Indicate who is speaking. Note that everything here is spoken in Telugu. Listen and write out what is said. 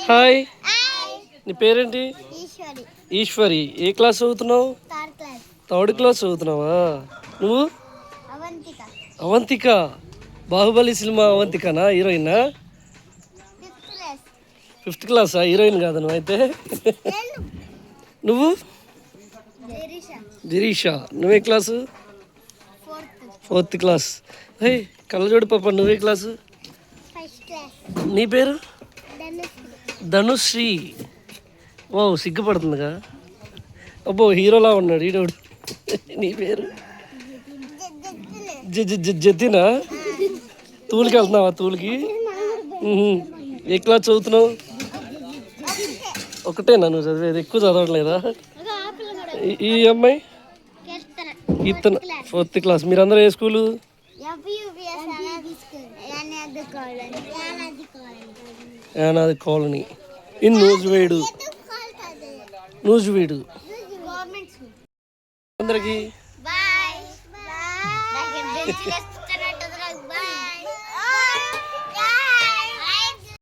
Speaker 1: హాయ్, నీ పేరేంటి? ఈశ్వరి. ఏ క్లాస్ చదువుతున్నావు? థర్డ్ క్లాస్ చదువుతున్నావా? నువ్వు? అవంతిక. బాహుబలి సినిమా అవంతికనా హీరోయినా? ఫిఫ్త్ క్లాసా? హీరోయిన్ కాదు నువ్వు అయితే. నువ్వు? దిరీషా. నువ్వే క్లాసు? Fourth class. హే, కళ్ళజోడు పాప. నువ్వే క్లాసు? నీ పేరు? ధనుశ్రీ. ఓ, సిగ్గుపడుతుందిగా. అబ్బో, హీరోలా ఉన్నాడు ఈడోడు. నీ పేరు? జతినా? తూలికి వెళ్తున్నావా? తూలికి. ఏ క్లాస్ చదువుతున్నావు? ఒకటేనా నువ్వు చదివేది? ఎక్కువ చదవట్లేదా? ఈ అమ్మాయి కీర్తన ఫోర్త్ క్లాస్. మీరందరూ ఏ school? Yanadi colony in Nuzvid. Nuzvid. అందరికి